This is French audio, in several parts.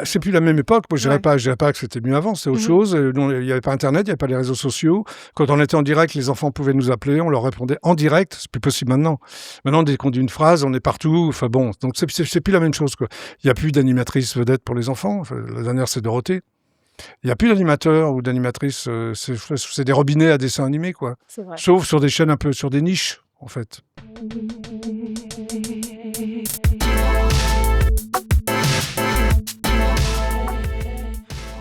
C'est plus la même époque. Moi, je dirais pas que c'était mieux avant. C'est autre chose. Non, il n'y avait pas Internet, il n'y avait pas les réseaux sociaux. Quand on était en direct, les enfants pouvaient nous appeler, on leur répondait en direct. C'est plus possible maintenant. Maintenant, dès qu'on dit une phrase, on est partout. Enfin bon, donc c'est plus la même chose, quoi. Il n'y a plus d'animatrice vedette pour les enfants. Enfin, la dernière, c'est Dorothée. Il n'y a plus d'animateurs ou d'animatrices. C'est des robinets à dessins animés, quoi. C'est vrai. Sauf sur des chaînes un peu, sur des niches, en fait.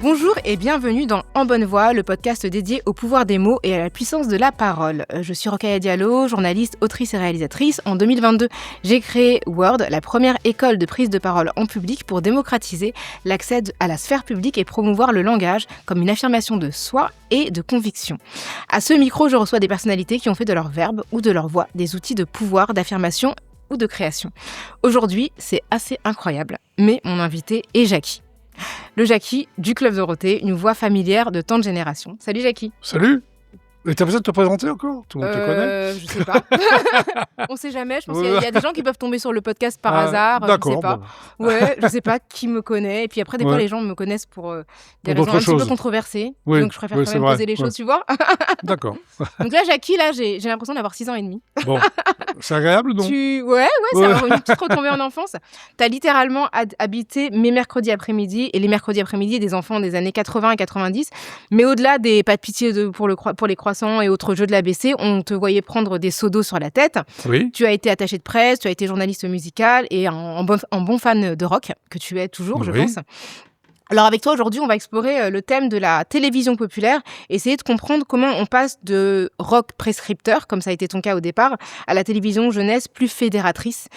Bonjour et bienvenue dans En Bonne Voix, le podcast dédié au pouvoir des mots et à la puissance de la parole. Je suis Rokhaya Diallo, journaliste, autrice et réalisatrice. En 2022, j'ai créé Word, la première école de prise de parole en public pour démocratiser l'accès à la sphère publique et promouvoir le langage comme une affirmation de soi et de conviction. À ce micro, je reçois des personnalités qui ont fait de leur verbe ou de leur voix des outils de pouvoir, d'affirmation ou de création. Aujourd'hui, c'est assez incroyable, mais mon invité est Jackie. Le Jackie du Club Dorothée, une voix familière de tant de générations. Salut Jackie. Salut. Et t'as besoin de te présenter encore ? Tout le monde te connaît ? Je sais pas. On sait jamais. Je pense qu'il y a des gens qui peuvent tomber sur le podcast par hasard. D'accord. Je sais pas. Bon. Ouais, je sais pas qui me connaît. Et puis après, des fois, les gens me connaissent pour des raisons un petit peu controversées. Oui. Donc je préfère quand même poser les choses, tu vois. D'accord. Donc là, Jackie, j'ai l'impression d'avoir 6 ans et demi. Bon, c'est agréable, donc. Ouais, c'est une petite retombée en enfance. T'as littéralement habité mes mercredis après-midi et les mercredis après-midi des enfants des années 80 et 90. Mais au-delà des pas de pitié pour les croissants et autres jeux de l'ABC, on te voyait prendre des seaux d'eau sur la tête. Oui. Tu as été attaché de presse, tu as été journaliste musical et un bon fan de rock, que tu es toujours, je pense. Alors avec toi, aujourd'hui, on va explorer le thème de la télévision populaire, essayer de comprendre comment on passe de rock prescripteur, comme ça a été ton cas au départ, à la télévision jeunesse plus fédératrice,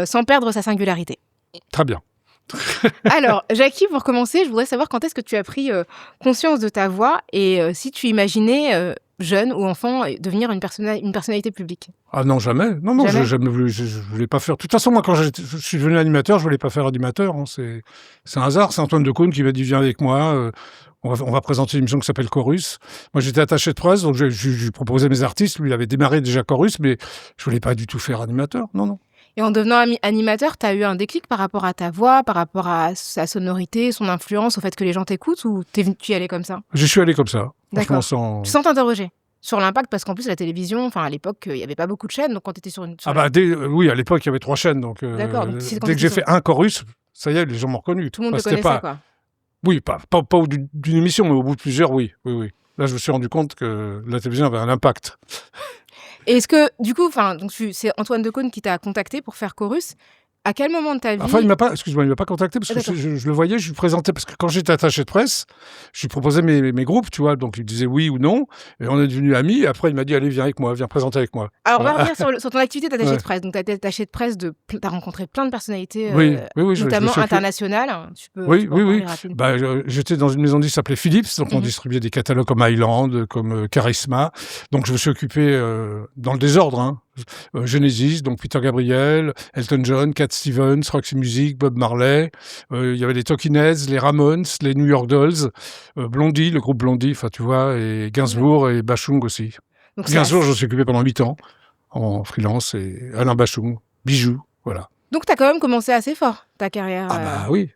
sans perdre sa singularité. Très bien. Alors, Jackie, pour commencer, je voudrais savoir quand est-ce que tu as pris conscience de ta voix et si tu imaginais, jeune ou enfant, devenir une personnalité publique. Ah non, jamais. Non, jamais. Je voulais pas faire. De toute façon, moi, quand je suis devenu animateur, je voulais pas faire animateur. Hein. C'est un hasard. C'est Antoine Decaune qui m'a dit viens avec moi. On va présenter une émission qui s'appelle Chorus. Moi, j'étais attaché de presse, donc je lui proposais mes artistes. Lui, il avait démarré déjà Chorus, mais je voulais pas du tout faire animateur. Non. Et en devenant animateur, tu as eu un déclic par rapport à ta voix, par rapport à sa sonorité, son influence, au fait que les gens t'écoutent, ou tu y allais comme ça ? Je suis allé comme ça. D'accord. Sans t'interroger sur l'impact, parce qu'en plus, la télévision, à l'époque, il n'y avait pas beaucoup de chaînes, donc quand tu étais sur une... oui, à l'époque, il y avait 3 chaînes, donc D'accord, donc dès que j'ai fait un Chorus, ça y est, les gens m'ont reconnu. Tout le monde te connaissait, quoi. Oui, pas au bout d'une émission, mais au bout de plusieurs, oui. Là, je me suis rendu compte que la télévision avait un impact. Et est-ce que, du coup, c'est Antoine Decaune qui t'a contacté pour faire Chorus. À quel moment de ta vie... Enfin, il m'a pas contacté parce que je le voyais, je lui présentais, parce que quand j'étais attaché de presse, je lui proposais mes groupes, tu vois, donc il disait oui ou non, et on est devenus amis, et après il m'a dit allez, viens présenter avec moi. Alors, on va revenir sur ton activité d'attaché de presse. Donc, tu as été attaché de presse, t'as rencontré plein de personnalités, notamment internationales. Oui. J'étais dans une maison de disques qui s'appelait Philips, donc on distribuait des catalogues comme Island, comme Charisma, donc je me suis occupé dans le désordre, Genesis, donc Peter Gabriel, Elton John, Cat Stevens, Roxy Music, Bob Marley, il y avait les Talking Heads, les Ramones, les New York Dolls, Blondie, le groupe Blondie, enfin tu vois, et Gainsbourg et Bachung aussi. Donc, Gainsbourg, je me suis occupé pendant 8 ans en freelance, et Alain Bachung, Bijoux, voilà. Donc, tu as quand même commencé assez fort, ta carrière. Oui.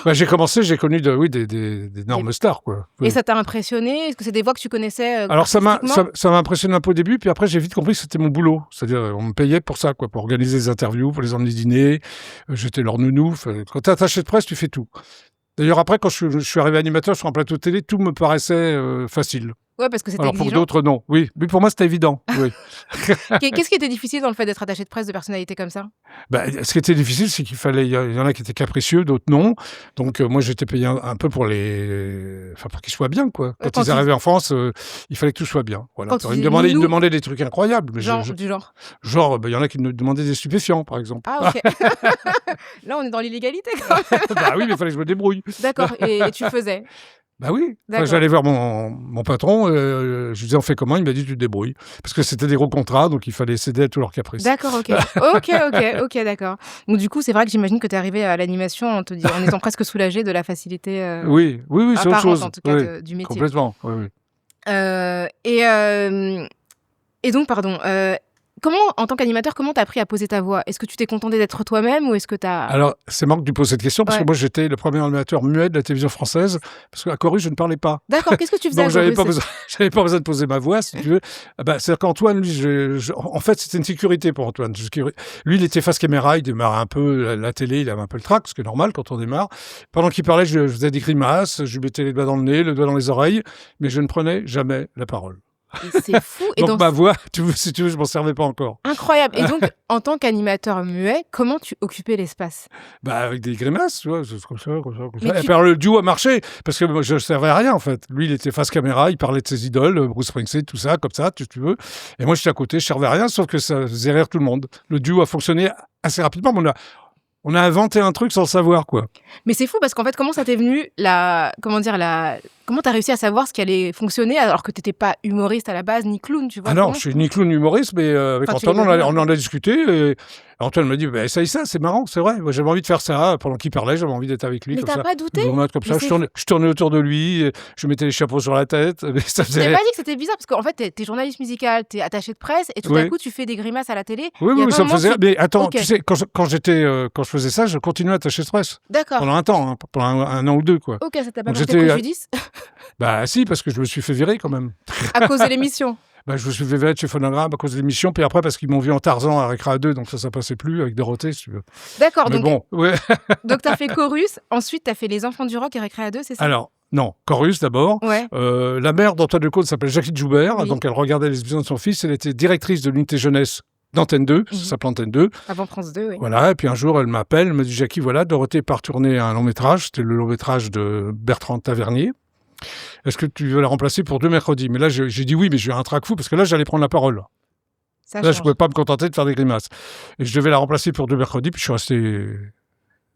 J'ai connu d'énormes stars, quoi. Oui. Et ça t'a impressionné ? Est-ce que c'est des voix que tu connaissais Alors, ça m'a impressionné un peu au début, puis après, j'ai vite compris que c'était mon boulot. C'est-à-dire, on me payait pour ça, quoi, pour organiser des interviews, pour les emmener dîner. J'étais leur nounou. Quand t'es attaché de presse, tu fais tout. D'ailleurs, après, quand je suis arrivé animateur sur un plateau de télé, tout me paraissait facile. Ouais, parce que c'était exigeant. Alors, pour d'autres, non. Oui, mais pour moi, c'était évident. Oui. Qu'est-ce qui était difficile dans le fait d'être attaché de presse de personnalités comme ça ? Ce qui était difficile, c'est qu'il y en a qui étaient capricieux, d'autres non. Donc, moi, j'étais payé un peu pour qu'ils soient bien, quoi. Quand ils arrivaient en France, il fallait que tout soit bien. Voilà. Ils me demandaient des trucs incroyables. Mais du genre ? Genre, il y en a qui me demandaient des stupéfiants, par exemple. Ah, ok. Là, on est dans l'illégalité, quand même. Oui, mais il fallait que je me débrouille. D'accord, et tu faisais ? Oui, j'allais voir mon patron, je lui disais on fait comment, il m'a dit tu te débrouilles, parce que c'était des gros contrats, donc il fallait céder à tous leurs caprices. D'accord, ok, d'accord. Donc du coup, c'est vrai que j'imagine que tu es arrivé à l'animation en étant presque soulagé de la facilité oui, c'est autre chose. En tout cas, du métier. Complètement, oui. Et donc, pardon, en tant qu'animateur, comment t'as appris à poser ta voix? Est-ce que tu t'es contenté d'être toi-même ou est-ce que t'as... Alors, c'est marrant que tu poses cette question, parce Ouais. que moi, j'étais le premier animateur muet de la télévision française, parce qu'à Corus, je ne parlais pas. D'accord, qu'est-ce que tu faisais Donc, à j'avais pas Corus? besoin de poser ma voix, si tu veux. C'est-à-dire qu'Antoine, lui, en fait, c'était une sécurité pour Antoine. Lui, il était face caméra, il démarrait un peu la télé, il avait un peu le trac, ce qui est normal quand on démarre. Pendant qu'il parlait, je faisais des grimaces, je lui mettais les doigts dans le nez, le doigt dans les oreilles, mais je ne prenais jamais la parole. Et c'est fou. Et Donc, ma voix, si tu veux, je m'en servais pas encore. Incroyable. Et donc, en tant qu'animateur muet, comment tu occupais l'espace? Avec des grimaces, tu vois, c'est comme ça. Et puis, alors, le duo a marché, parce que moi, je ne servais à rien, en fait. Lui, il était face caméra, il parlait de ses idoles, Bruce Springsteen, tout ça, comme ça, tu veux. Et moi, j'étais à côté, je servais à rien, sauf que ça faisait rire tout le monde. Le duo a fonctionné assez rapidement, mais on a inventé un truc sans le savoir, quoi. Mais c'est fou parce qu'en fait, comment ça t'est venu comment t'as réussi à savoir ce qui allait fonctionner alors que t'étais pas humoriste à la base, ni clown, tu vois? Ah non, je suis ni clown ni humoriste, mais avec Antoine, on en a discuté. Et Antoine m'a dit, essaye ça, c'est marrant, c'est vrai. Moi, j'avais envie de faire ça. Pendant qu'il parlait, j'avais envie d'être avec lui. Mais comme t'as ça. pas douté? Je tournais autour de lui, je mettais les chapeaux sur la tête. Mais ça Je t'ai pas dit que c'était bizarre parce qu'en fait, t'es journaliste musical, t'es attaché de presse et tout à coup, tu fais des grimaces à la télé. Oui, ça me faisait. Mais attends, Okay. tu sais, quand je faisais ça, je continuais à attacher de presse. D'accord. Pendant un temps, pendant un an ou deux, quoi. Ok, ça t'a pas Donc, porté préjudice? Si, parce que je me suis fait virer quand même. À cause de l'émission? Je me suis fait virer de chez Phonogramme à cause de l'émission, puis après parce qu'ils m'ont vu en Tarzan à Récréa 2, donc ça passait plus avec Dorothée, si tu veux. D'accord, mais donc bon, ouais. Donc t'as fait Chorus, ensuite t'as fait Les Enfants du Rock et Récréa 2, c'est ça? Alors, non, Chorus d'abord. Ouais. La mère d'Antoine Decaune s'appelle Jacqueline Joubert, Oui. donc elle regardait les émissions de son fils, elle était directrice de l'unité jeunesse d'Antenne 2, ça s'appelait Antenne 2. Avant France 2, oui. Voilà, et puis un jour, elle m'appelle, elle me dit, Jackie, voilà, Dorothée part tourner un long métrage, c'était le long métrage de Bertrand Tavernier. Est-ce que tu veux la remplacer pour 2 mercredis? Mais là, j'ai dit oui, mais j'ai eu un trac fou, parce que là, j'allais prendre la parole. Ça Là, change. je ne pouvais pas me contenter de faire des grimaces. Et je devais la remplacer pour 2 mercredis, puis je suis resté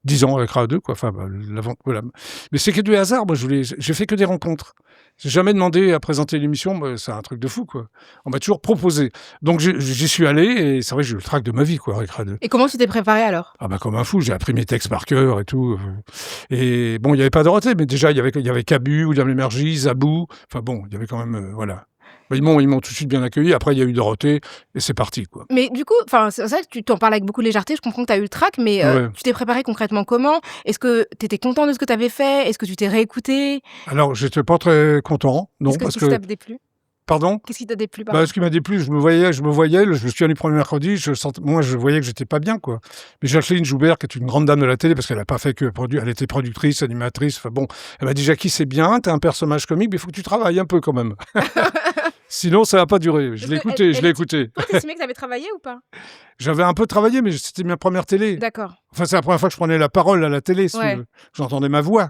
10 ans avec RA2, quoi. Enfin, voilà. Mais c'est que du hasard, moi, j'ai fait que des rencontres. J'ai jamais demandé à présenter l'émission, c'est un truc de fou, quoi. On m'a toujours proposé. Donc, j'y suis allé, et c'est vrai que j'ai eu le trac de ma vie, quoi, avec RA2. Et comment tu t'es préparé alors? Comme un fou, j'ai appris mes textes par cœur et tout. Et bon, il n'y avait pas Dorothée, mais déjà, il y avait Cabu, William Lémergie, Zabou. Enfin bon, il y avait quand même, voilà. Ils m'ont tout de suite bien accueilli. Après, il y a eu Dorothée et c'est parti, quoi. Mais du coup, c'est vrai que tu t'en parles avec beaucoup de légèreté. Je comprends que tu as eu le trac, mais Ouais. tu t'es préparé concrètement comment? Est-ce que tu étais content de ce que tu avais fait? Est-ce que tu t'es réécouté? Alors, j'étais pas très content, non, parce Qu'est-ce qui t'a déplu? Pardon? Qu'est-ce qui t'a déplu, pardon? Ce qui m'a déplu, je me voyais, je me suis allé le premier mercredi, je voyais que j'étais pas bien, quoi. Mais Jacqueline Joubert, qui est une grande dame de la télé, parce qu'elle a pas fait que elle était productrice, animatrice, enfin bon, elle m'a dit, Jackie, c'est bien, t'es un personnage comique, mais il faut que tu travailles un peu quand même. Sinon, ça va pas durer. Je l'ai écouté. Toi, t'estimais que t'avais travaillé ou pas? J'avais un peu travaillé, mais c'était ma première télé. D'accord. Enfin, c'est la première fois que je prenais la parole à la télé, si tu veux. J'entendais ma voix.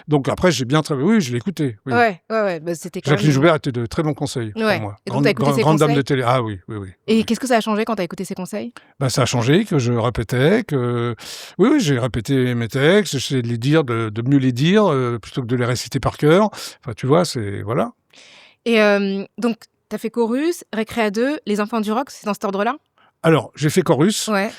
Donc après, j'ai bien travaillé. Oui, je l'ai écouté. Oui. Ouais. C'était quand Jacqueline même... Joubert était de très bons conseils pour moi. Et donc, t'as écouté ses grande dame conseils? de télé. Ah oui. Et qu'est-ce que ça a changé quand t'as écouté ses conseils? Ça a changé, que je répétais, que... Oui, j'ai répété mes textes, j'essayais de les dire, de mieux les dire, plutôt que de les réciter par cœur. Enfin, tu vois, c'est... Voilà. Et donc, t'as fait Chorus, Récréa 2, Les Enfants du Rock, c'est dans cet ordre-là? Alors, j'ai fait Chorus. Ouais.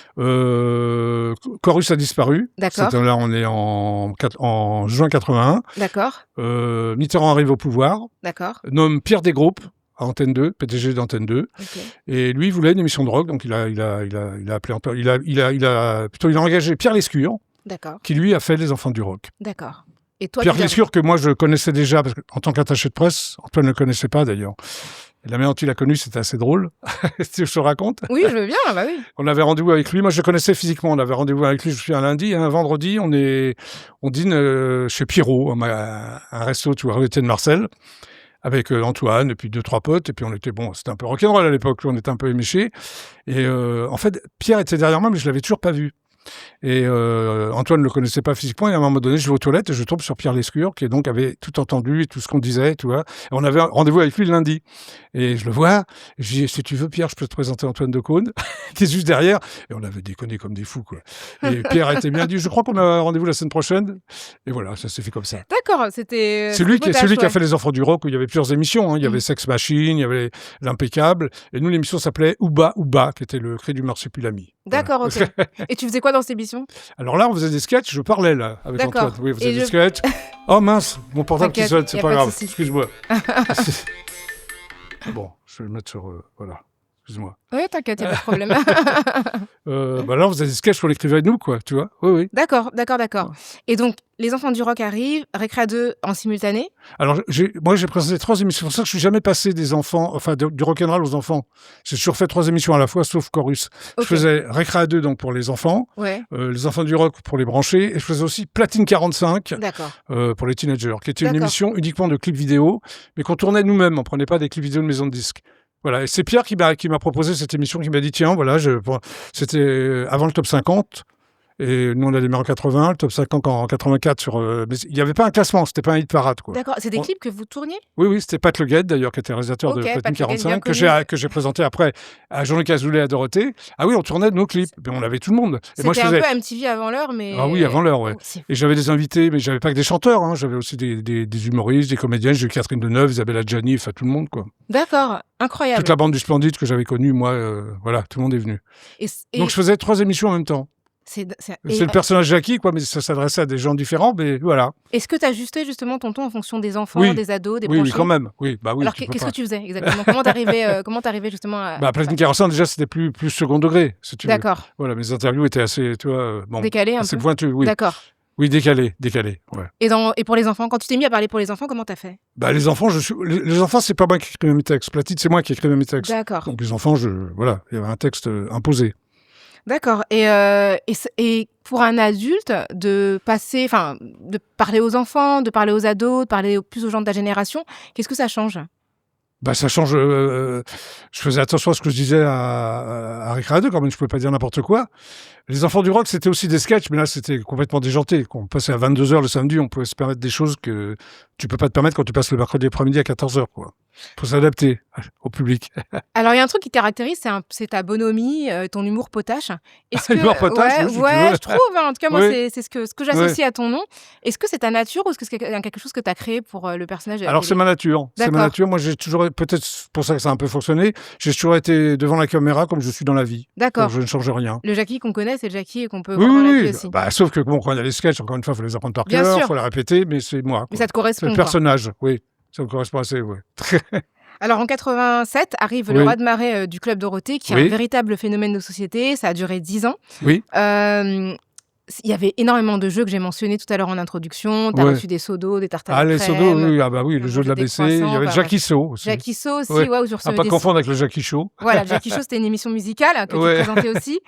Chorus a disparu. D'accord. Là, on est en juin 81. D'accord. Mitterrand arrive au pouvoir. D'accord. Nomme Pierre Desgroupes à Antenne 2, PDG d'Antenne 2. Okay. Et lui, il voulait une émission de rock, donc il a appelé Antoine. Il a engagé Pierre Lescure. D'accord. Qui lui a fait Les Enfants du Rock. D'accord. Et toi, Pierre Lescure, que moi je connaissais déjà, parce qu'en tant qu'attaché de presse, Antoine ne le connaissait pas d'ailleurs. Et la manière dont il l'a connu, c'était assez drôle. Je te raconte? Oui, je veux bien, bah oui. On avait rendez-vous avec lui. Moi, je le connaissais physiquement. On avait rendez-vous avec lui, je suis un lundi. Et un vendredi, on dîne chez Pierrot, un resto, tu vois, rue Étienne Marcel, avec Antoine, et puis 2-3 potes. Et puis c'était un peu rock'n'roll à l'époque. On était un peu éméchés. Et en fait, Pierre était derrière moi, mais je l'avais toujours pas vu. Et Antoine ne le connaissait pas physiquement, et à un moment donné, je vais aux toilettes et je tombe sur Pierre Lescure, qui donc avait tout entendu et tout ce qu'on disait, tu vois. Et on avait rendez-vous avec lui le lundi. Et je le vois, et je dis, si tu veux, Pierre, je peux te présenter Antoine Decaune, qui est juste derrière. Et on avait déconné comme des fous, quoi. Et Pierre était bien dit, je crois qu'on a rendez-vous la semaine prochaine. Et voilà, ça s'est fait comme ça. D'accord, c'était... C'est lui qui a fait Les Enfants du Rock, où il y avait plusieurs émissions, hein. Il y avait Sex Machine, il y avait L'Impeccable. Et nous, l'émission s'appelait Ouba Ouba, qui était le cri du marsupilami. D'accord, voilà. Ok. Et tu faisais quoi dans cette émission? Alors là, on faisait des sketchs, je parlais là, avec D'accord. Antoine. Oui, on faisait des sketchs. Oh mince, mon portable qui sonne, c'est pas grave. Excuse-moi. Bon, je vais le mettre sur... voilà. excuse-moi. Oui, t'inquiète, il n'y a pas de problème. Là, on faisait des sketchs qu'on écrivait nous, quoi, tu vois. Oui. D'accord. Et donc, les enfants du rock arrivent, Récréa 2 en simultané. Alors, moi, j'ai présenté 3 émissions. C'est pour ça que je suis jamais passé des enfants, du rock'n'roll aux enfants. J'ai toujours fait 3 émissions à la fois, sauf Chorus. Okay. Je faisais Récréa 2, donc pour les enfants, les enfants du rock pour les branchés, et je faisais aussi Platine 45 pour les teenagers, qui était une émission uniquement de clips vidéo, mais qu'on tournait nous-mêmes. On prenait pas des clips vidéo de maison de disques. Voilà, et c'est Pierre qui m'a proposé cette émission, qui m'a dit tiens, voilà, c'était avant le top 50. Et nous, on a démarré en 80, le top 50 en 84. Mais il n'y avait pas un classement, c'était pas un hit parade, quoi. D'accord, c'est des clips que vous tourniez ? Oui, c'était Pat Le Guet, d'ailleurs, qui était réalisateur de Platine 45, que j'ai présenté après à Jean-Luc Azoulay et à Dorothée. Ah oui, on tournait nos clips, mais on avait tout le monde. C'était un peu MTV avant l'heure, mais... Ah oui, avant l'heure, ouais. Et j'avais des invités, mais j'avais pas que des chanteurs, hein. J'avais aussi des humoristes, des comédiens. J'ai eu Catherine Deneuve, Isabelle Adjani, enfin tout le monde, quoi. D'accord, incroyable. Toute la bande du Splendide que j'avais connue, moi, voilà, tout le monde est venu. Donc je faisais 3 émissions en même temps. C'est le personnage Jackie, quoi, mais ça s'adressait à des gens différents, mais voilà. Est-ce que tu ajustais justement ton ton en fonction des enfants, des ados, des branchés ? Oui, quand même. Oui, bah oui. Alors, qu'est-ce que tu faisais exactement ? Comment t'arrivais justement à... Platine 45, déjà, c'était plus second degré, si tu veux. D'accord. Voilà, mes interviews étaient assez, tu vois... décalées un peu. Pointu, oui. D'accord. Oui, décalé, ouais. Et pour les enfants, quand tu t'es mis à parler pour les enfants, comment t'as fait ? Les enfants, les enfants, c'est pas moi qui écrivais mes textes. Platine, c'est moi qui écrivais mes textes. D'accord. Donc les enfants, voilà, il y avait un texte imposé. D'accord. Et pour un adulte, de parler aux enfants, de parler aux ados, de parler plus aux gens de ta génération, qu'est-ce que ça change ? Ça change. Je faisais attention à ce que je disais à Récréa 2, quand même, je pouvais pas dire n'importe quoi. Les enfants du rock, c'était aussi des sketchs, mais là, c'était complètement déjanté. Quand on passait à 22h le samedi, on pouvait se permettre des choses que tu peux pas te permettre quand tu passes le mercredi après-midi à 14h, quoi. Faut s'adapter au public. Alors, il y a un truc qui caractérise, c'est ta bonhomie, ton humour potache. Humour potache, je trouve. En tout cas, moi, c'est ce que j'associe à ton nom. Est-ce que c'est ta nature ou est-ce que c'est quelque chose que tu as créé pour le personnage de la Alors, télé ? c'est ma nature. C'est ma nature. Moi, j'ai toujours, peut-être pour ça que ça a un peu fonctionné, j'ai toujours été devant la caméra comme je suis dans la vie. D'accord. Donc, je ne change rien. Le Jackie qu'on connaît, c'est le Jackie qu'on peut voir dans la vie aussi. Sauf que quand il y a les sketchs, encore une fois, il faut les apprendre par cœur, il faut les répéter, mais c'est moi. Mais ça te correspond. C'est le personnage, oui. Ça me correspond assez, oui. Alors, en 87, arrive le Roi de marée du Club Dorothée, qui est un véritable phénomène de société. Ça a duré 10 ans. Oui. Il y avait énormément de jeux que j'ai mentionnés tout à l'heure en introduction. Tu as reçu des seaux d'eau, des tartes à la crème. Les seaux d'eau, oui. Le jeu de l'ABC. Il y avait Jackie Saut aussi. Jackie Saut aussi, où je recevais pas confondre avec le Jackie Show. Voilà, Jackie Show, c'était une émission musicale que tu présentais aussi.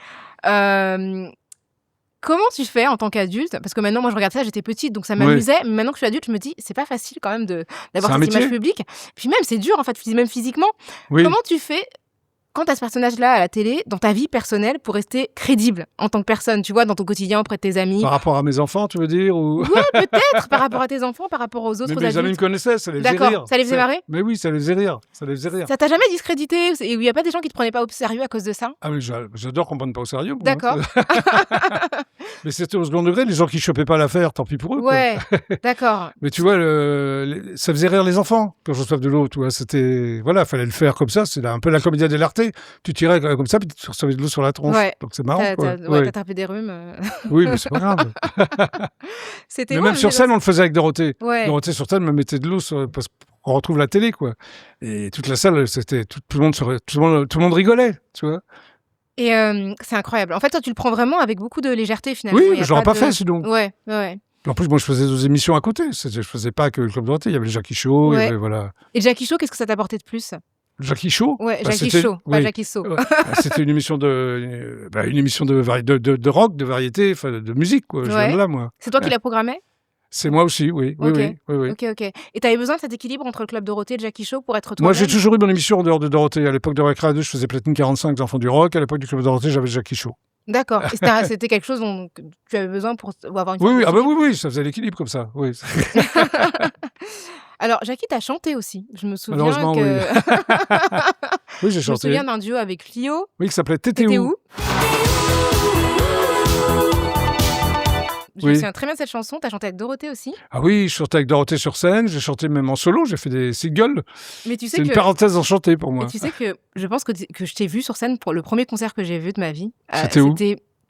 Comment tu fais en tant qu'adulte ? Parce que maintenant, moi, je regarde ça, j'étais petite, donc ça m'amusait. Mais maintenant que je suis adulte, je me dis, c'est pas facile quand même d'avoir cette image publique. Puis même, c'est dur, en fait, même physiquement. Comment tu fais quand tu as ce personnage-là à la télé, dans ta vie personnelle, pour rester crédible en tant que personne, tu vois, dans ton quotidien, auprès de tes amis ? Par rapport à mes enfants, tu veux dire ou... Oui, peut-être, par rapport à tes enfants, par rapport aux autres adultes. Mes amis me connaissaient, ça les faisait rire. Ça les faisait marrer ? Mais oui, ça les faisait rire. Ça t'a jamais discrédité ? Il n'y a pas des gens qui te prenaient pas au sérieux à cause de ça ? Ah, mais j'adore qu'on ne prenne pas au sérieux. D'accord. Mais c'était au second degré, les gens qui chopaient pas l'affaire, tant pis pour eux. Ouais, d'accord. Mais tu vois, ça faisait rire les enfants quand je reçois de l'eau, tu vois. C'était, voilà, fallait le faire comme ça. C'est un peu la comédie dell'arte. Tu tirais comme ça, puis tu recevais de l'eau sur la tronche. Ouais. Donc c'est marrant. T'as attrapé des rhumes. Oui, mais c'est pas grave. Mais même sur scène, on le faisait avec Dorothée. Ouais. Dorothée sur scène me mettait de l'eau parce qu'on retrouve la télé, quoi. Et toute la salle, c'était tout le monde rigolait, tu vois. Et c'est incroyable. En fait, toi, tu le prends vraiment avec beaucoup de légèreté, finalement. Oui, je l'aurais pas fait sinon. Ouais. En plus, moi, je faisais des émissions à côté. Je faisais pas que le Club Dorothée. Il y avait le Jackie Show. Il y avait, voilà. Et Jackie Show, qu'est-ce que ça t'a apporté de plus ? Jackie Show. Ouais, Jackie Show, pas Jackie Saut. C'était une émission de rock, de variété, de musique, quoi. Je viens de là, moi. C'est toi qui l'as programmé ? C'est moi aussi, oui. Oui. Ok. Et t'avais besoin de cet équilibre entre le Club Dorothée et le Jackie Show pour être toi-même ? Moi, j'ai toujours eu mon émission en dehors de Dorothée. À l'époque de Récréa 2, je faisais Platine 45, les enfants du rock. À l'époque du Club Dorothée, j'avais Jackie Show. D'accord. Et c'était quelque chose dont tu avais besoin pour avoir une... Oui, ça faisait l'équilibre comme ça, oui. Alors, Jackie, t'as chanté aussi. Je me souviens Malheureusement, que... Oui, j'ai chanté. Je me souviens d'un duo avec Clio. Oui, qui s'appelait T'étais où ? Je me souviens très bien de cette chanson. T'as chanté avec Dorothée aussi ? Ah oui, je chantais avec Dorothée sur scène. J'ai chanté même en solo. J'ai fait des singles. Mais tu sais c'est une parenthèse enchantée pour moi. Et tu sais que je pense que je t'ai vu sur scène pour le premier concert que j'ai vu de ma vie. C'était où ?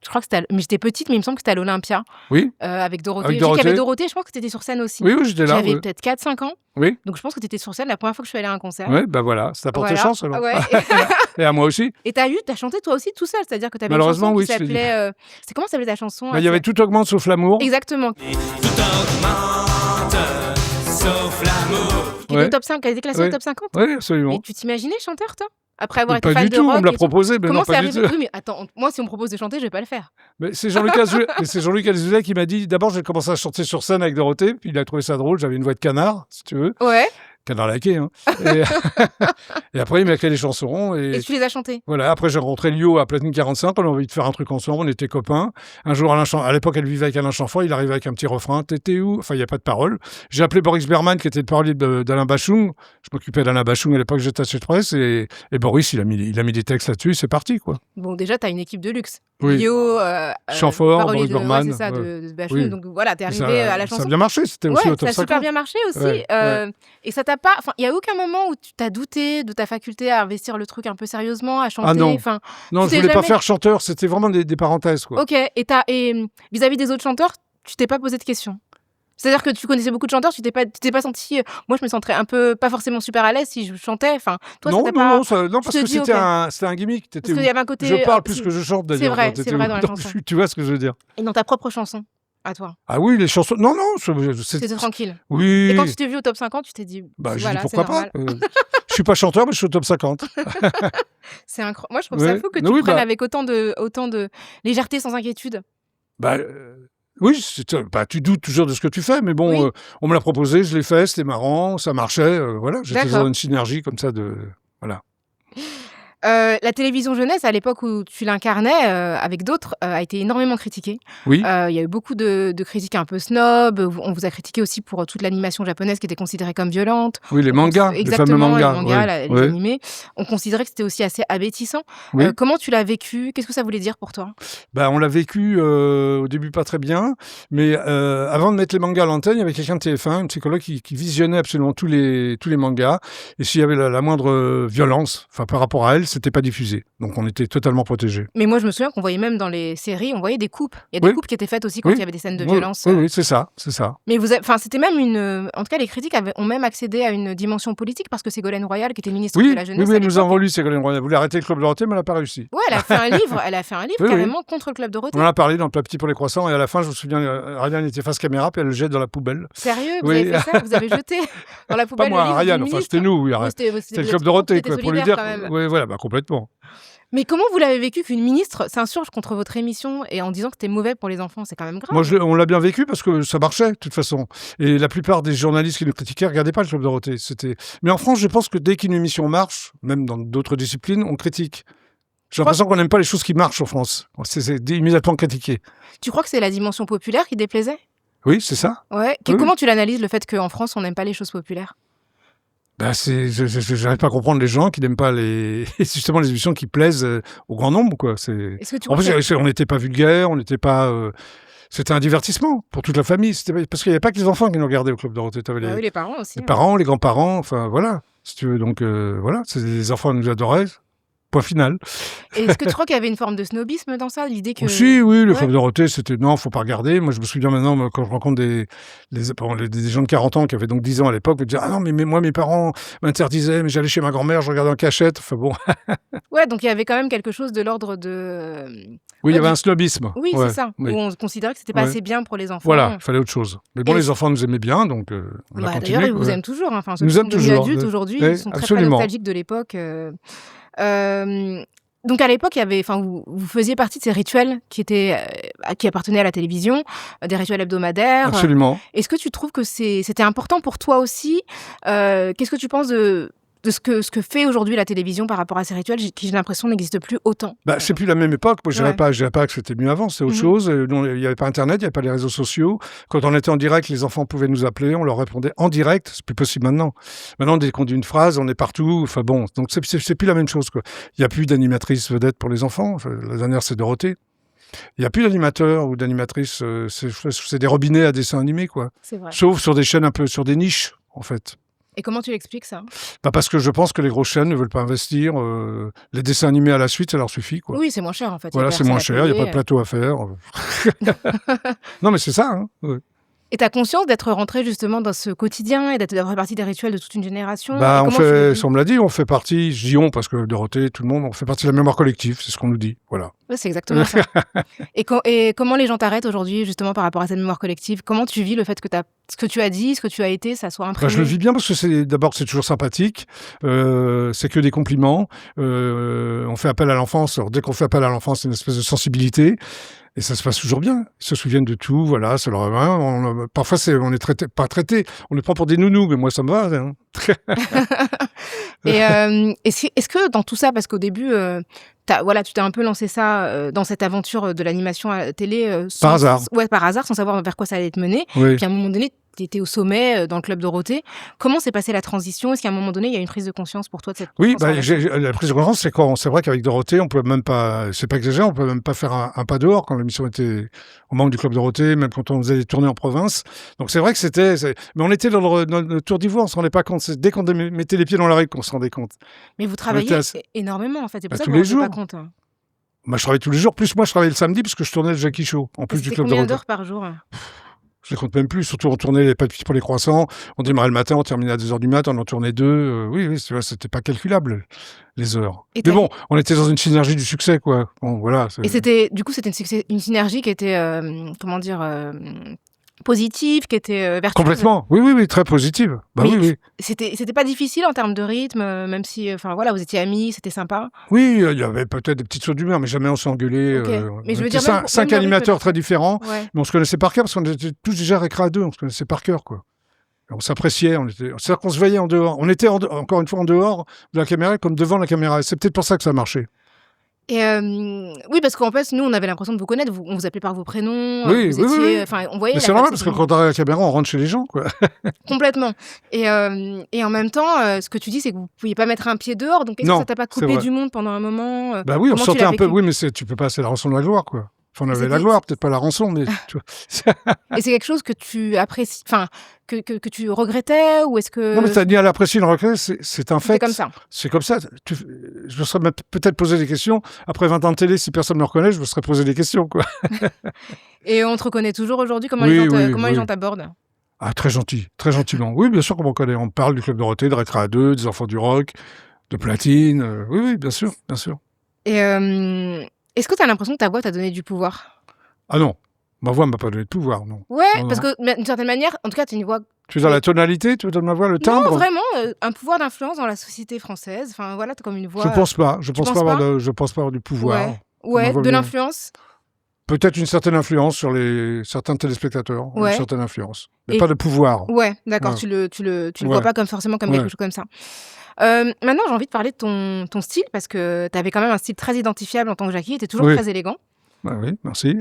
Je crois que mais j'étais petite, mais il me semble que c'était à l'Olympia. Oui. Avec Dorothée. Avec Je sais qu'il y avait Dorothée. Dorothée, je pense que tu étais sur scène aussi. Oui, j'étais là. J'avais peut-être 4-5 ans. Oui. Donc je pense que tu étais sur scène la première fois que je suis allée à un concert. Oui, bah voilà, ça t'a porté chance alors. Ouais. Et à moi aussi. Et t'as chanté toi aussi tout seul, c'est-à-dire que t'avais Malheureusement, une chanson oui, qui s'appelait... C'est comment s'appelait ta chanson? Il y avait Tout augmente sauf l'amour. Exactement. Tout augmente, sauf l'amour. Qui était au top 5, qui a été classée au top 50. Oui, absolument. Et tu t'imaginais chanteur, toi? Après avoir été Pas fan du de tout, rock on me l'a et tout. proposé, mais Comment non, c'est pas du arrivé? tout. Oui, mais attends, moi, si on me propose de chanter, je vais pas le faire. Mais c'est Jean-Luc Azoulay qui m'a dit, d'abord, j'ai commencé à chanter sur scène avec Dorothée, puis il a trouvé ça drôle, j'avais une voix de canard, si tu veux. Ouais. Canard laqué, hein. Et après, il m'a créé les chansons. Et tu les as chantées? Voilà, après, j'ai rencontré Lio à Platine 45, on a envie de faire un truc ensemble, on était copains. Un jour, à l'époque, elle vivait avec Alain Chamfort, il arrivait avec un petit refrain, t'étais où? Enfin, il n'y a pas de parole. J'ai appelé Boris Berman, qui était le parolier d'Alain Bachung. Je m'occupais d'Alain Bachung à l'époque, j'étais attaché de presse, et Boris, il a mis des textes là-dessus, c'est parti, quoi. Bon, déjà, t'as une équipe de luxe. Oui. Lio, Chamfort, Boris Berman. Ouais, c'est ça, de Bachung. Oui. Donc voilà, t'es arrivé à la chanson. Ça a bien marché, c'était aussi au top 50. Ça a super bien marché aussi. Ouais. Et ça t'a pas... Enfin, il y a aucun moment où tu t'as douté de ta faculté à investir le truc un peu sérieusement, à chanter. Ah non. Enfin, non, je voulais pas faire chanteur, c'était vraiment des parenthèses, quoi. Ok, et vis-à-vis des autres chanteurs, tu t'es pas posé de questions? C'est-à-dire que tu connaissais beaucoup de chanteurs, tu t'es pas senti... Moi, je me sentirais un peu, pas forcément super à l'aise si je chantais. Enfin, toi, non, parce que c'était okay. un gimmick. Parce qu'il y avait un côté... Je parle plus que je chante, d'ailleurs. C'est vrai dans la chanson. Tu vois ce que je veux dire. Et dans ta propre chanson, à toi? Ah oui, les chansons... Non, c'était tranquille. Oui. Et quand tu t'es vu au top 50, tu t'es dit... Bah, voilà, j'ai dit pourquoi pas. Je suis pas chanteur, mais je suis au top 50. C'est incroyable. Moi, je trouve ça fou que tu prennes avec autant de légèreté, sans inquiétude. Bah... Oui, tu doutes toujours de ce que tu fais, mais bon, on me l'a proposé, je l'ai fait, c'était marrant, ça marchait, voilà. J'étais dans une synergie comme ça voilà. La télévision jeunesse, à l'époque où tu l'incarnais avec d'autres, a été énormément critiquée. Oui. Il y a eu beaucoup de critiques un peu snob. On vous a critiqué aussi pour toute l'animation japonaise qui était considérée comme violente. Oui, les mangas, les fameux mangas. Les animés. On considérait que c'était aussi assez abétissant. Oui. Comment tu l'as vécu? Qu'est-ce que ça voulait dire pour toi? On l'a vécu au début pas très bien, mais avant de mettre les mangas à l'antenne, il y avait quelqu'un de TF1, une psychologue qui visionnait absolument tous les mangas. Et s'il y avait la moindre violence, par rapport à elle, c'était pas diffusé. Donc on était totalement protégés. Mais moi je me souviens qu'on voyait même dans les séries, on voyait des coupes. Il y a des coupes qui étaient faites aussi quand il y avait des scènes de violence. Oui, c'est ça. Mais c'était même en tout cas les critiques ont même accédé à une dimension politique parce que Ségolène Royal qui était ministre de la jeunesse. Oui, nous avons lu Ségolène Royal. Elle voulait arrêter le Club Dorothée, mais elle n'a pas réussi. Ouais, elle a fait un livre, carrément contre le Club Dorothée. On en a parlé dans le Petit pour les croissants et à la fin, je me souviens, Ryan était face caméra puis elle le jette dans la poubelle. Sérieux? Vous avez fait ça? Vous avez jeté dans la poubelle? Pas moi, Ryan, c'était nous. C'était le Club Dorothée, pour lui dire. Oui, voilà, complètement. Mais comment vous l'avez vécu qu'une ministre s'insurge contre votre émission et en disant que c'était mauvais pour les enfants? C'est quand même grave. Moi, on l'a bien vécu parce que ça marchait, de toute façon. Et la plupart des journalistes qui nous critiquaient ne regardaient pas le Club Dorothée. Mais en France, je pense que dès qu'une émission marche, même dans d'autres disciplines, on critique. J'ai l'impression qu'on n'aime pas les choses qui marchent en France. C'est immédiatement critiqué. Tu crois que c'est la dimension populaire qui déplaisait? Oui, c'est ça. Ouais. Comment tu l'analyses, le fait qu'en France, on n'aime pas les choses populaires? Je n'arrive pas à comprendre les gens qui n'aiment pas justement les émissions qui plaisent au grand nombre, quoi. En plus, on n'était pas vulgaire, on n'était pas. C'était un divertissement pour toute la famille. Parce qu'il n'y avait pas que les enfants qui nous regardaient au Club Dorothée. Oui, les parents aussi. Les parents, les grands-parents, enfin voilà. Si tu veux, donc voilà, les enfants nous adoraient. Point final. Et est-ce que tu crois qu'il y avait une forme de snobisme dans ça, l'idée que... Aussi, oui, le Club Dorothée, c'était non, faut pas regarder. Moi, je me souviens maintenant, quand je rencontre des gens de 40 ans qui avaient donc 10 ans à l'époque, me disaient ah non, mais moi, mes parents m'interdisaient, mais j'allais chez ma grand-mère, je regardais en cachette. Enfin bon. Ouais, donc il y avait quand même quelque chose de l'ordre de... Oui, il y avait un snobisme. Oui, c'est ça. Oui. Où on considérait que c'était pas assez bien pour les enfants. Voilà, il fallait autre chose. Mais bon, les enfants nous aimaient bien, donc on a continué. D'ailleurs, ils vous aiment toujours. Enfin, ceux nous qui sont aiment devenus toujours. Adultes aujourd'hui, ils sont très nostalgiques de l'époque. Donc à l'époque, vous faisiez partie de ces rituels qui appartenaient à la télévision, des rituels hebdomadaires. Absolument. Est-ce que tu trouves que c'était important pour toi aussi? Qu'est-ce que tu penses de ce que fait aujourd'hui la télévision par rapport à ces rituels qui, j'ai l'impression, n'existent plus autant? C'est plus la même époque. Moi, je dirais pas que c'était mieux avant, c'était autre chose. Il n'y avait pas Internet, il n'y avait pas les réseaux sociaux. Quand on était en direct, les enfants pouvaient nous appeler, on leur répondait en direct. C'est plus possible maintenant. Maintenant, dès qu'on dit une phrase, on est partout. Enfin bon, donc c'est plus la même chose, quoi. Il n'y a plus d'animatrice vedette pour les enfants. La dernière, c'est Dorothée. Il n'y a plus d'animateurs ou d'animatrices. C'est des robinets à dessins animés, quoi. C'est vrai. Sauf sur des chaînes un peu, sur des niches, en fait. Et comment tu l'expliques, ça? Parce que je pense que les grosses chaînes ne veulent pas investir. Les dessins animés à la suite, ça leur suffit, quoi. Oui, c'est moins cher, en fait. Voilà, c'est moins cher, il n'y a pas de plateau à faire. Non, mais c'est ça, hein. Ouais. Et tu as conscience d'être rentré justement dans ce quotidien et d'avoir fait partie des rituels de toute une génération? On me l'a dit, on fait partie, je dis on parce que Dorothée, tout le monde, on fait partie de la mémoire collective, c'est ce qu'on nous dit, voilà. Ouais, c'est exactement ça. Et comment les gens t'arrêtent aujourd'hui, justement, par rapport à cette mémoire collective? Comment tu vis le fait que ce que tu as dit, ce que tu as été, ça soit imprimé? Je le vis bien parce que d'abord, c'est toujours sympathique, c'est que des compliments, on fait appel à l'enfance, alors dès qu'on fait appel à l'enfance, c'est une espèce de sensibilité. Et ça se passe toujours bien. Ils se souviennent de tout, voilà. Ça leur parfois, on est pas traités. On les prend pour des nounous, mais moi, ça me va. Hein. Et est-ce que dans tout ça, parce qu'au début, tu t'es un peu lancé ça dans cette aventure de l'animation à la télé par hasard. Ouais, par hasard, sans savoir vers quoi ça allait te mener. Oui. Puis à un moment donné, tu étais au sommet dans le club Dorothée. Comment s'est passée la transition? Est-ce qu'à un moment donné, il y a une prise de conscience pour toi de cette transformation? La prise de conscience, c'est vrai qu'avec Dorothée, on peut même pas, c'est pas exagéré, on peut même pas faire un pas dehors quand l'émission était au membre du club Dorothée, même quand on faisait des tournées en province. Donc c'est vrai que mais on était dans le Tour d'Ivoire, on se rendait pas compte. C'est dès qu'on mettait les pieds dans la règle qu'on se rendait compte. Mais vous travaillez énormément, en fait. C'est pour ça que tous les vous ne jours. pas compte. Hein. Je travaillais tous les jours. Plus moi, je travaillais le samedi parce que je tournais le Jackie Show en plus du club Dorothée. Combien d'heures par jour? Je les compte même plus. Surtout, on tournait les pâtes pour les croissants. On démarrait le matin, on terminait à 2h du matin, on en tournait 2. Oui, c'était pas calculable, les heures. Mais bon, on était dans une synergie du succès, quoi. Bon, voilà. Et c'était une synergie qui était, positive, qui était vertueuse. Complètement. Oui, très positive. Oui. C'était pas difficile en termes de rythme, même si, vous étiez amis, c'était sympa. Oui, il y avait peut-être des petites sautes d'humeur, mais jamais on s'est engueulé. Okay. Mais je veux dire, cinq animateurs très différents, ouais. Mais on se connaissait par cœur parce qu'on était tous déjà récré à 2, on se connaissait par cœur, quoi. On s'appréciait, c'est-à-dire qu'on se voyait en dehors. On était encore une fois en dehors de la caméra comme devant la caméra. Et c'est peut-être pour ça que ça marchait. Et oui, parce qu'en fait, nous, on avait l'impression de vous connaître. On vous appelait par vos prénoms. Oui. On voyait. Mais c'est normal parce que quand on arrive à la caméra, on rentre chez les gens, quoi. Complètement. Et en même temps, ce que tu dis, c'est que vous ne pouviez pas mettre un pied dehors. Donc, est-ce que ça t'a pas coupé du monde pendant un moment? Oui, on sortait un peu. Oui, mais tu peux pas, c'est la rançon de la gloire, quoi. Enfin, on avait la gloire, peut-être pas la rançon, mais tu vois. Et c'est quelque chose que tu apprécies, que tu regrettais, ou est-ce que... Non, mais t'as ni à l'apprécier ni à le regretter, c'est un fait. C'est comme ça. C'est comme ça. Je me serais peut-être posé des questions. Après 20 ans de télé, si personne ne me reconnaît, je me serais posé des questions, quoi. Et on te reconnaît toujours aujourd'hui? Comment les gens t'abordent? Ah, très gentil, très gentiment. Oui, bien sûr qu'on me reconnaît. On parle du club Dorothée, de Récré à 2, des Enfants du Rock, de Platine. Oui, bien sûr. Et est-ce que tu as l'impression que ta voix t'a donné du pouvoir? Ah non, ma voix m'a pas donné de pouvoir, non. Ouais, non, parce que d'une certaine manière, en tout cas, tu as une voix... Tu veux dire la tonalité, tu veux dire ma voix, le timbre? Non, vraiment, un pouvoir d'influence dans la société française. Enfin, voilà, tu as comme une voix... Je pense pas. Je pense pas avoir du pouvoir. Ouais, de l'influence. Peut-être une certaine influence sur certains téléspectateurs, une certaine influence, mais pas de pouvoir. Ouais, d'accord, ouais. Tu le vois pas forcément comme quelque chose comme ça. Maintenant, j'ai envie de parler de ton style, parce que tu avais quand même un style très identifiable en tant que Jackie, tu étais toujours très élégant. Oui, merci.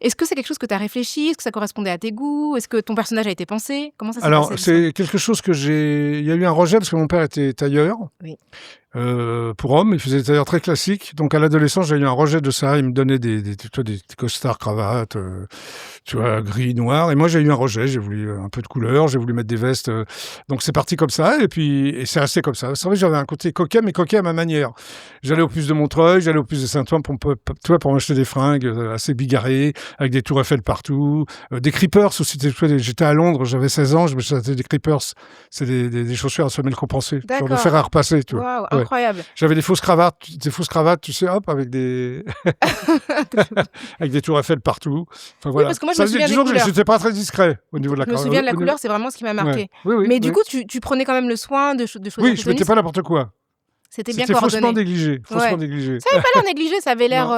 Est-ce que c'est quelque chose que tu as réfléchi? Est-ce que ça correspondait à tes goûts? Est-ce que ton personnage a été pensé? Comment ça s'est passé? Alors, c'est quelque chose que il y a eu un rejet parce que mon père était tailleur. Oui. Pour hommes, il faisait des tailleurs très classiques. Donc, à l'adolescence, j'ai eu un rejet de ça. Il me donnait des costards, cravates, gris, noir. Et moi, j'ai eu un rejet. J'ai voulu un peu de couleur. J'ai voulu mettre des vestes. Donc, c'est parti comme ça. Et c'est resté comme ça. C'est vrai que j'avais un côté coquet, mais coquet à ma manière. J'allais au plus de Montreuil, j'allais au plus de Saint-Ouen pour m'acheter des fringues assez bigarrées, avec des tours Eiffel partout. Des creepers aussi. J'étais à Londres, j'avais 16 ans, je me suis acheté des creepers. C'est des chaussures à semelle compensée. Genre de fer à repasser, tu vois. Wow, incroyable. J'avais des fausses cravates, tu sais, hop, avec des avec des tours Eiffel partout. Enfin, voilà. Oui, parce que moi, je me souviens des couleurs. J'étais pas très discret au niveau de la couleur. Je me souviens de la couleur, c'est vraiment ce qui m'a marqué. Ouais. Oui, du coup, tu prenais quand même le soin de choisir. Oui, je mettais pas n'importe quoi. C'était bien coordonné. Faussement négligé. Ça avait pas l'air négligé, ça avait l'air...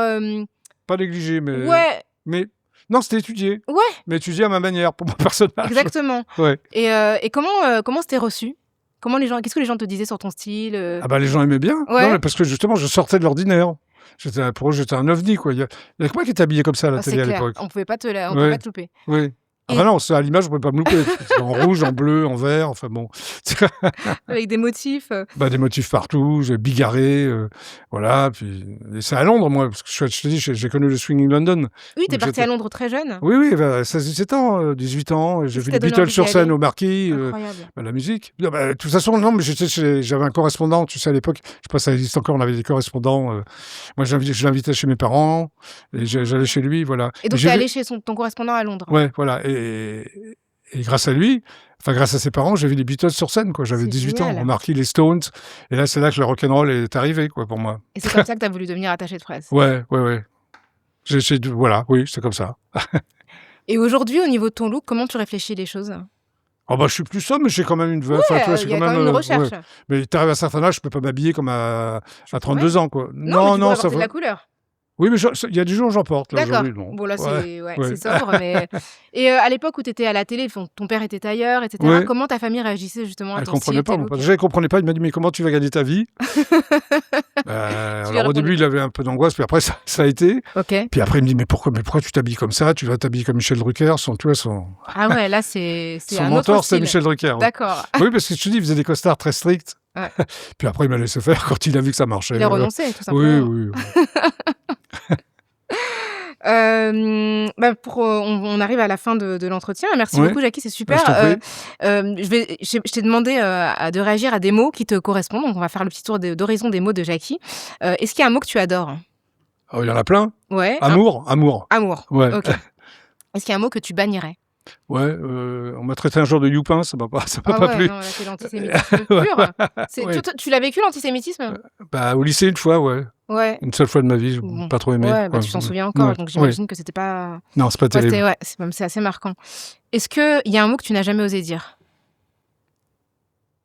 Pas négligé, mais... Ouais. Mais... Non, c'était étudié. Ouais. Mais étudié à ma manière, pour mon personnage. Exactement. Ouais. Et comment c'était reçu? Qu'est-ce que les gens te disaient sur ton style? Les gens aimaient bien. Ouais. Non, mais parce que justement, je sortais de l'ordinaire. Pour eux, j'étais un ovni, quoi. Il y a que moi qui étais habillé comme ça à la télé à l'époque. On pouvait pas te louper. Oui. Ah bah non, ça, à l'image, je ne pouvais pas me louper. C'est en rouge, en bleu, en vert, enfin bon. Avec des motifs. Des motifs partout, j'ai bigarré, voilà. Puis, et c'est à Londres, moi, parce que je te dis, j'ai connu le swing in London. Oui, t'es Donc, parti à Londres très jeune. Oui, vers 16-17 ans, 18 ans. J'ai Qu'est-ce vu qui t'a les donné Beatles envie sur d'y scène aller au Marquis, Incroyable. la musique. Non, de toute façon, non, mais j'avais un correspondant, tu sais, à l'époque, je sais pas si ça existe encore, on avait des correspondants. Moi, je l'invitais chez mes parents, et j'allais chez lui, voilà. Et donc, j'ai t'es vu- allé chez ton correspondant à Londres. Ouais, voilà. Et grâce à lui, enfin grâce à ses parents, j'ai vu les Beatles sur scène, quoi. J'avais C'est 18 ans, génial. on marquait les Stones, et là c'est là que le rock'n'roll est arrivé, quoi, pour moi. Et c'est comme ça que t'as voulu devenir attaché de presse. Ouais. Voilà, oui, c'est comme ça. Et aujourd'hui, au niveau de ton look, comment tu réfléchis les choses? Oh bah je suis plus ça, mais j'ai quand même une Ouais, enfin, tu vois, c'est il y a quand même une recherche. ouais. Mais t'arrives à un certain âge, je peux pas m'habiller comme à 32 ans, quoi. Non, mais tu pourrais ça porter de va. la couleur. Oui, mais il y a des jours où j'en porte, là, D'accord. aujourd'hui, non. Bon, là, Ouais. c'est sobre, mais... Et à l'époque où tu étais à la télé, ton père était tailleur, etc., Ouais. comment ta famille réagissait justement à Elle ton comprenait style, pas, tes mon looks père. Déjà, il comprenait pas. Il m'a dit, mais comment tu vas gagner ta vie? Alors, au répondais début, il avait un peu d'angoisse, puis après, ça a été. Ok. Puis après, il me dit, mais pourquoi tu t'habilles comme ça? Tu vas t'habiller comme Michel Drucker. Ah ouais, là, c'est Son un mentor, autre c'est style. Michel Drucker. Ouais. D'accord. Oui, parce que je te dis, il faisait des costards très stricts. Ouais. Puis après, il m'a laissé faire quand il a vu que ça marchait. Il a renoncé, tout Oui, simplement. oui. On arrive à la fin de l'entretien. Merci Ouais. beaucoup, Jackie, c'est super. Je t'en prie. Je t'ai demandé de réagir à des mots qui te correspondent. Donc, on va faire le petit tour d'horizon des mots de Jackie. Est-ce qu'il y a un mot que tu adores? Oh, il y en a plein. Ouais. Amour. Amour. Ouais. Ok. Est-ce qu'il y a un mot que tu bannirais? Ouais, on m'a traité un jour de youpin, ça m'a pas plu. Non, là, c'est l'antisémitisme pur. Ouais. Tu l'as vécu, l'antisémitisme? Au lycée, une fois, ouais. Ouais. Une seule fois de ma vie, je Bon. pas trop aimé. Ouais, tu t'en souviens encore, Ouais. donc j'imagine que c'était pas... Non, c'est pas terrible. C'est assez marquant. Est-ce qu'il y a un mot que tu n'as jamais osé dire?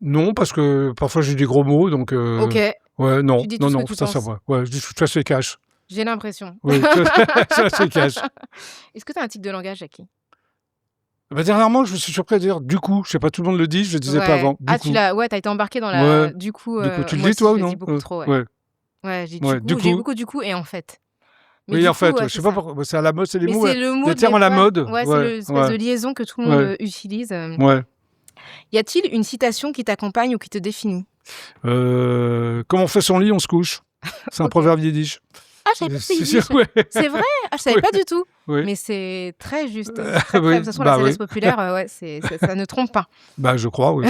Non, parce que parfois j'ai des gros mots, donc... Ok, Ouais, non, Tu dis tout ce que tu ça penses. va. Ouais, je suis assez cash. j'ai l'impression. Oui, je suis assez cash. Est-ce que tu as un tic de langage, Jackie? Dernièrement, je me suis surpris à dire du coup. Je sais pas, tout le monde le dit, je le disais pas avant. Du coup. T'as été embarqué dans la... Ouais. Du coup, Du coup, tu le moi dis, toi, aussi, ou je le non? dis beaucoup trop, ouais. Ouais. Ouais, j'ai Ouais, du du coup, j'ai coup. beaucoup du coup et en fait. Mais Oui, du en coup, fait, ouais, je c'est sais pas ça. pourquoi. C'est à la mode, c'est les Mais mots. c'est le mot des termes à la fois. mode. Ouais, c'est l'espèce de liaison que tout le monde utilise. Ouais. Y a-t-il une citation qui t'accompagne ou qui te définit? Comme on fait son lit, on se couche. C'est un Ok. proverbe yiddish. Ah, je savais pas que c'était yiddish. Ouais. C'est vrai? Ah, je savais Oui. pas du tout. Oui. Mais c'est très juste. Oui, De toute façon, la bah sagesse oui. populaire, ça ne trompe pas. Je crois, oui.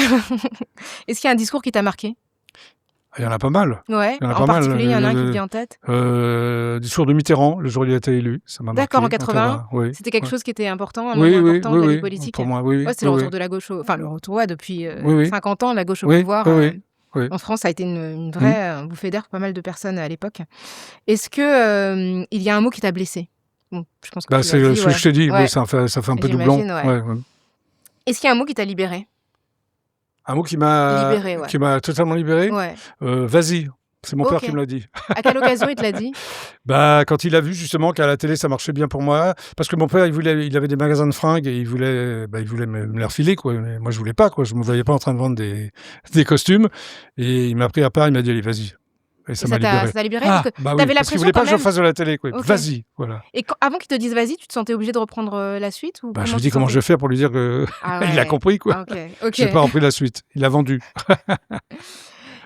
Est-ce qu'il y a un discours qui t'a marqué? Il y en a pas mal. Ouais. Il y en a En pas mal, particulier, il y en a un qui te vient en tête. Discours de Mitterrand, le jour où il a été élu. Ça m'a marqué. D'accord, en 81. Oui. C'était quelque chose qui était important, un Oui, moment oui, important oui, de la vie oui. politique. Pour moi, oui. Ouais, c'est le retour de la gauche enfin le retour depuis Oui. 50 ans, la gauche au Oui, pouvoir. oui, oui. En France, ça a été une vraie bouffée d'air pour pas mal de personnes à l'époque. Est-ce que il y a un mot qui t'a blessé? Bon, je pense que tu C'est l'as dit, ce que je t'ai dit. Ouais. Oui, ça fait un peu doublon. J'imagine, ouais. Est-ce qu'il y a un mot qui t'a libéré? Un mot qui m'a Libéré, ouais. qui m'a totalement libéré. Ouais. Vas-y. C'est mon père Ok. qui me l'a dit. À quelle occasion il te l'a dit? Quand il a vu justement qu'à la télé ça marchait bien pour moi, parce que mon père il avait des magasins de fringues et il voulait me les refiler, quoi. Mais moi je voulais pas, quoi. Je me voyais pas en train de vendre des costumes et il m'a pris à part, il m'a dit allez vas-y. Et ça m'a libéré. Ça t'a libéré Ah, parce que bah oui, t'avais la parce qu'il pression voulait pas quand que je le même. fasse de la télé, quoi. Ok. Vas-y, voilà. Et avant qu'il te dise vas-y, tu te sentais obligé de reprendre la suite ou Je me dis comment je vais faire pour lui dire que Ah il a ouais. compris, quoi. Ah, ok. J'ai pas repris la suite. Il a vendu.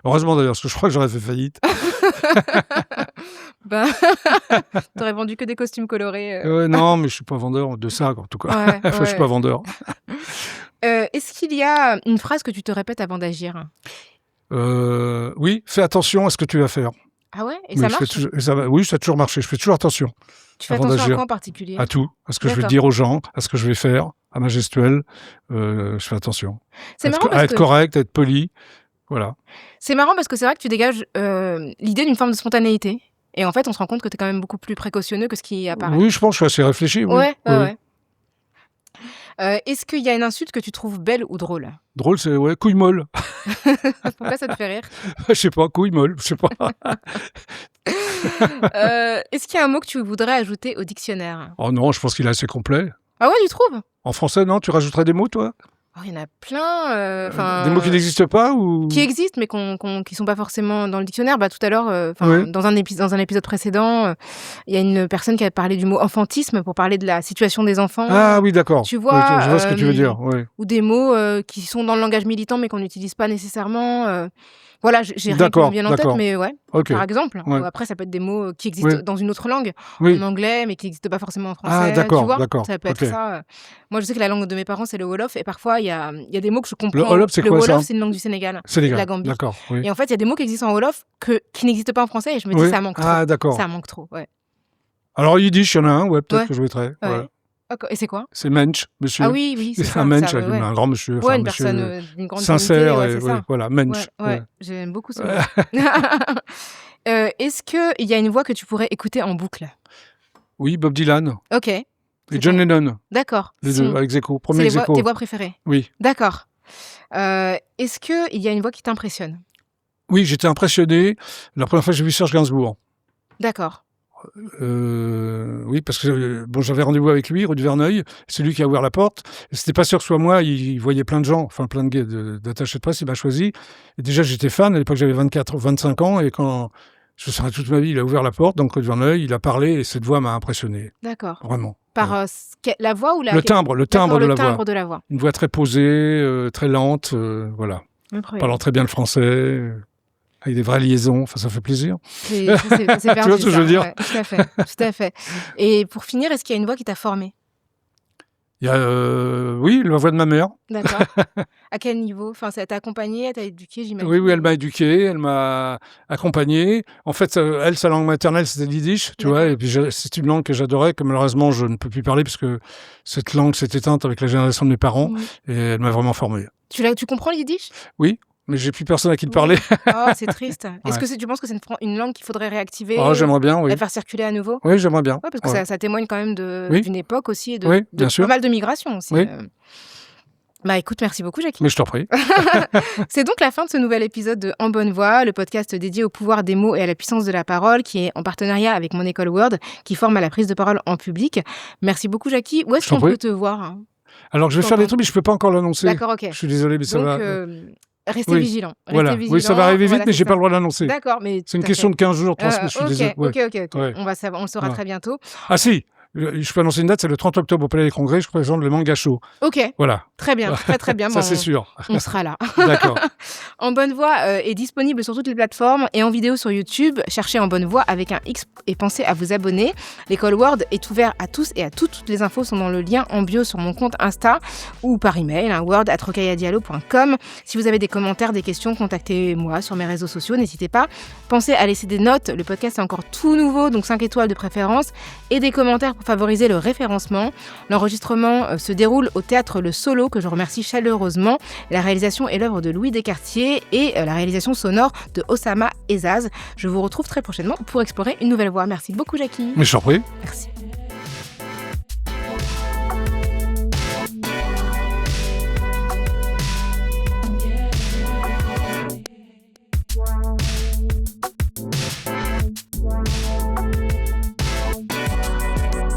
Heureusement d'ailleurs, parce que je crois que j'aurais fait faillite. T'aurais vendu que des costumes colorés. Non, mais je suis pas vendeur de ça, en tout cas. Ouais, Je suis pas vendeur. Est-ce qu'il y a une phrase que tu te répètes avant d'agir? Oui, fais attention à ce que tu vas faire. Ah ouais? Et Oui, ça je fais marche? oui, ça a toujours marché. Je fais toujours attention Tu fais avant attention à d'agir. quoi en particulier? à tout, à ce que je vais D'accord. dire aux gens, à ce que je vais faire, à ma gestuelle. Je fais attention. C'est À marrant être, parce à être que correct, à être poli. Voilà. c'est vrai que tu dégages l'idée d'une forme de spontanéité. Et en fait, on se rend compte que tu es quand même beaucoup plus précautionneux que ce qui apparaît. Oui, je pense que je suis assez réfléchi. Oui. Ouais. Oui. Est-ce qu'il y a une insulte que tu trouves belle ou drôle? Drôle, c'est couille molle. Pourquoi ça te fait rire? Je sais pas, couille molle, je sais pas. Est-ce qu'il y a un mot que tu voudrais ajouter au dictionnaire? Oh non, je pense qu'il est assez complet. Ah ouais, tu trouves? En français, non, tu rajouterais des mots, toi? Oh, il y en a plein. Des mots qui n'existent pas ou Qui existent, mais qui sont pas forcément dans le dictionnaire. Tout à l'heure, Ouais. dans un épisode précédent, il y a une personne qui a parlé du mot enfantisme pour parler de la situation des enfants. Ah oui, d'accord. Tu vois, Ouais, je vois ce que tu veux dire. Ouais. Ou des mots qui sont dans le langage militant, mais qu'on n'utilise pas nécessairement. Voilà, j'ai rien qui me D'accord, vient en tête, d'accord. mais ouais, Ok. par exemple. Ouais. Ou après, ça peut être des mots qui existent Oui. dans une autre langue, Oui. en anglais, mais qui n'existent pas forcément en français. Ah, d'accord, tu vois, d'accord. ça peut être Ok. ça. Moi, je sais que la langue de mes parents, c'est le Wolof, et parfois, il y a des mots que je comprends. Le Wolof, c'est quoi, Le ça Wolof, c'est une langue du Sénégal, C'est les de gars. la Gambie. D'accord. Oui. Et en fait, il y a des mots qui existent en Wolof qui n'existent pas en français, et je me dis, Oui. ça manque trop. Ah, d'accord. Ça manque trop, ouais. Alors, Yiddish, il y en a un, ouais, peut-être Ouais. que je mettrais. Ouais. Voilà. Et c'est quoi? C'est Mensch, monsieur. Ah oui, c'est ça. Un Mensch, ça, avec ouais. un grand monsieur. Ouais, enfin, une monsieur personne d'une grande sincère, dignité, ouais, c'est ouais, ça. voilà, Mensch. Ouais, j'aime beaucoup ce mot. Est-ce qu'il y a une voix que tu pourrais écouter en boucle? Oui, Bob Dylan Ok, et John Lennon, d'accord. les Sinon, deux, avec Ex Aequo. c'est Premier Ex Aequo. tes voix préférées? Oui. D'accord. Est-ce qu'il y a une voix qui t'impressionne? Oui, j'étais impressionné la première fois que j'ai vu Serge Gainsbourg. D'accord. Oui, parce que bon, j'avais rendez-vous avec lui, rue de Verneuil. C'est lui qui a ouvert la porte. C'était pas sûr que ce soit moi. Il voyait plein de gens, enfin plein d'attachés de presse. Il m'a choisi. Et déjà, j'étais fan. À l'époque, j'avais 25 ans. Et quand je serai toute ma vie, il a ouvert la porte, donc rue de Verneuil. Il a parlé et cette voix m'a impressionné. D'accord. Vraiment. Par la voix ou la... Le timbre de D'accord, la le voix. timbre de la voix. Une voix très posée, très lente, voilà. Incroyable. Parlant très bien le français, avec des vraies liaisons. Enfin, ça fait plaisir. C'est perdu, Tu vois ce que je veux dire? Ouais, tout à fait, tout à fait. Et pour finir, est-ce qu'il y a une voix qui t'a formé? Il y a, oui, la voix de ma mère. D'accord. À quel niveau? Enfin, ça t'a accompagné, elle t'a éduqué, j'imagine. Oui, elle m'a éduqué, elle m'a accompagné. En fait, elle, sa langue maternelle, c'était le yiddish, tu vois. Et puis, c'est une langue que j'adorais, que malheureusement, je ne peux plus parler parce que cette langue s'est éteinte avec la génération de mes parents. Et elle m'a vraiment formé. Tu comprends le yiddish? Oui, mais j'ai plus personne à qui le parler. Oh, c'est triste. Est-ce que tu penses que c'est une langue qu'il faudrait réactiver, Oh, j'aimerais bien, oui. la faire circuler à nouveau? Oui, j'aimerais bien. Ouais, parce que ça témoigne quand même d'une époque aussi et de Oui, bien sûr. pas mal de migration aussi. Oui. Bah écoute, merci beaucoup Jackie. Mais je t'en prie. C'est donc la fin de ce nouvel épisode de En Bonne Voix, le podcast dédié au pouvoir des mots et à la puissance de la parole, qui est en partenariat avec mon école Word, qui forme à la prise de parole en public. Merci beaucoup Jackie. Où est-ce qu'on peut te voir, hein? Alors je vais faire des trucs, mais je peux pas encore l'annoncer. D'accord, ok. Je suis désolé, mais ça donc, va. Restez vigilants. Voilà. Oui, ça va arriver vite, mais j'ai pas le droit d'annoncer. D'accord, mais c'est une question de 15 jours, 3 semaines. Je suis désolé. Ok. Ouais. On le saura très bientôt. Ah si, je peux annoncer une date, c'est le 30 octobre au Palais des Congrès, je présente le Manga Show. Ok. Voilà. Très bien, très bien. Ça, c'est sûr. On sera là. D'accord. En Bonne Voix est disponible sur toutes les plateformes et en vidéo sur YouTube. Cherchez En Bonne Voix avec un X et pensez à vous abonner. L'école Word est ouverte à tous et à toutes. Toutes les infos sont dans le lien en bio sur mon compte Insta ou par email, word@rokayadiallo.com. Si vous avez des commentaires, des questions, contactez-moi sur mes réseaux sociaux, n'hésitez pas. Pensez à laisser des notes, le podcast est encore tout nouveau, donc 5 étoiles de préférence, et des commentaires pour favoriser le référencement. L'enregistrement se déroule au théâtre Le Solo, que je remercie chaleureusement. La réalisation est l'œuvre de Louis Descartiers et la réalisation sonore de Osama Ezaz. Je vous retrouve très prochainement pour explorer une nouvelle voie. Merci beaucoup Jackie. Mais je t'en prie. Merci.